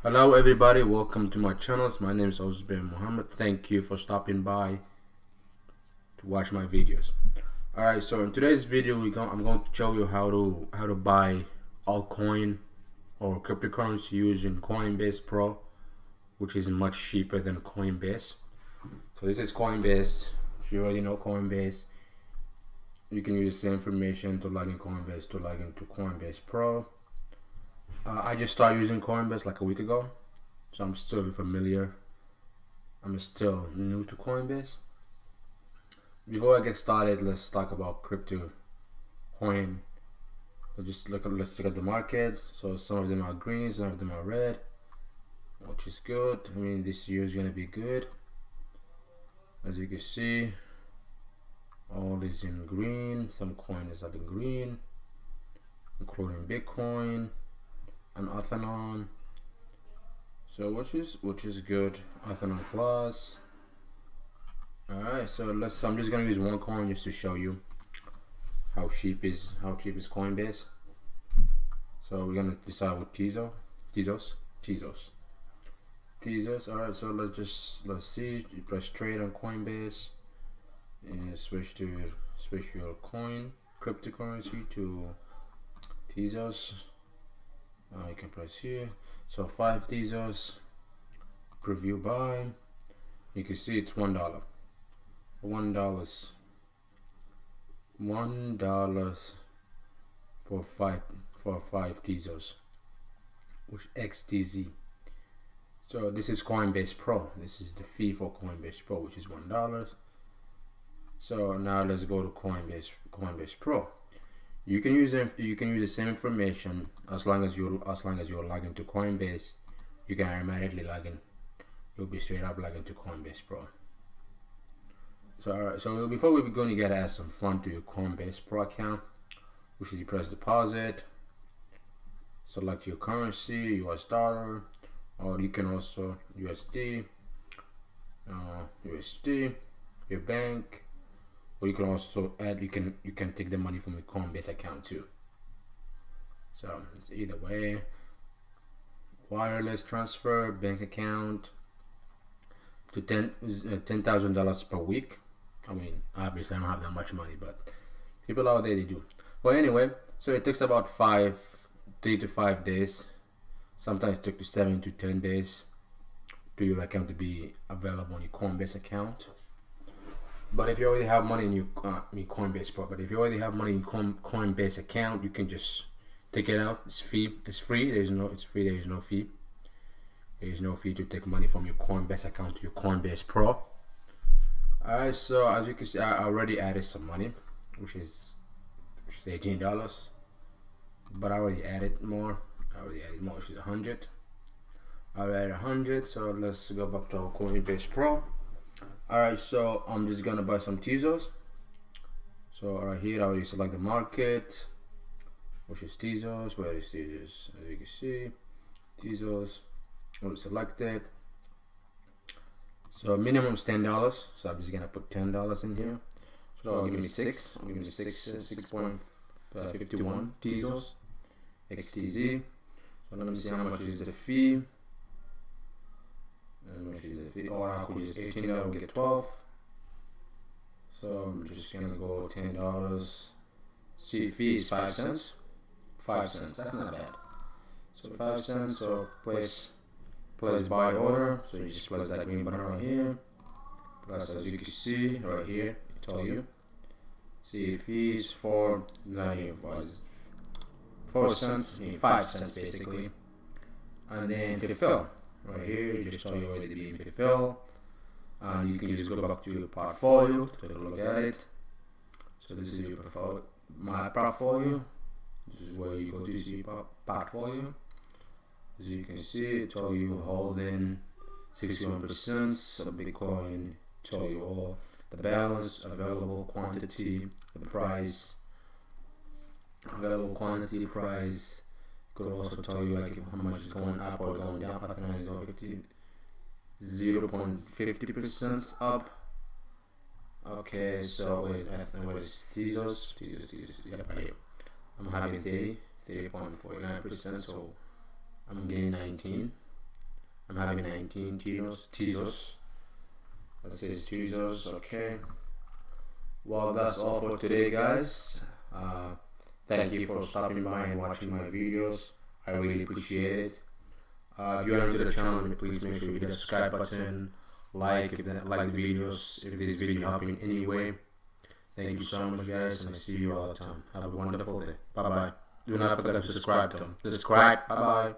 Hello everybody, welcome to my channel. My name is Elzebeir Mohamed. Thank you for stopping by to watch my videos. Alright, so in today's video I'm going to show you how to buy altcoin or cryptocurrency using Coinbase Pro, which is much cheaper than Coinbase. So this is Coinbase. If you already know Coinbase, you can use the same information to log in Coinbase to log into Coinbase Pro. I just started using Coinbase like a week ago, so I'm still familiar. I'm still new to Coinbase. Before I get started, let's talk about crypto coin. Let's look at the market. So some of them are green, some of them are red, which is good. I mean, this year is gonna be good. As you can see, all is in green. Some coin is not in green, including Bitcoin and Ethereum. So which is good. Ethereum Plus. Alright, so I'm just gonna use one coin just to show you how cheap is Coinbase. So we're gonna decide with Tezos. Alright, so let's see. You press trade on Coinbase and switch your coin cryptocurrency to Tezos. You can press here. So 5 Tezos, preview buy. You can see it's $1. $1 for five Tezos, which XTZ. So this is Coinbase Pro. This is the fee for Coinbase Pro, which is $1. So now let's go to Coinbase Pro. You can use the same information as long as you're log into Coinbase. You can automatically log in. You'll be straight up log into Coinbase Pro. So alright, so before we begin, you gotta add some fun to your Coinbase Pro account, which is you press deposit, select your currency, US dollar, or you can also USD, your bank. Or you can also add, you can take the money from your Coinbase account too. So it's either way. Wireless transfer, bank account to $10,000 per week. I mean, obviously I don't have that much money, but people out there, they do. Well, anyway, so it takes about 3 to 5 days. Sometimes it takes to 7 to 10 days to your account to be available on your Coinbase account. But if you already have money in your Coinbase Pro, but if you already have money in Coinbase account, you can just take it out. It's free. It's free. There is no fee. There is no fee to take money from your Coinbase account to your Coinbase Pro. Alright, so as you can see, I already added some money, which is $18. But I already added more. Which is 100. I already added 100. So let's go back to our Coinbase Pro. Alright, so I'm just gonna buy some Tezos. So right here I already select the market, which is Tezos. Where is Tezos? As you can see, Tezos already selected. So minimum is $10. So I'm just gonna put $10 in here. So I'll give me 6.51 Tezos XTZ. So let me see how much is the fee. Or I could use $18 and get 12. So I'm just gonna go $10. See, fee is 5 cents. 5 cents. That's not bad. So 5 cents. So place buy order. So you just press that green button right here. Plus, as you can see right here, it tell you. See, fee is 4 cents, 5 cents basically, and then fulfill. Right here, you just tell you already being fulfilled. And you can just go back to your portfolio, take a look at it. So this is your portfolio, my portfolio. This is where you go to see your portfolio. As you can see, it tell you holding 61%. So Bitcoin tell you all the balance, available quantity, the price, available quantity, price. Could also tell you like how much is going up or going down. I think it's going 0.50% up. Okay, so wait, I think what is Tezos? Yep, right here. I'm having 30.49%, so I'm getting 19. I'm having 19 teasers. Let's say teasers. Okay. Well, that's all for today, guys. Thank you for stopping by and watching my videos. I really appreciate it. If you are new to the channel, please make sure you hit the subscribe button, like the videos, if this video helped in any way. Thank you so much, guys, and I see you all the time. Have a wonderful day. Bye bye. Do not forget to subscribe to them. Subscribe. Bye bye.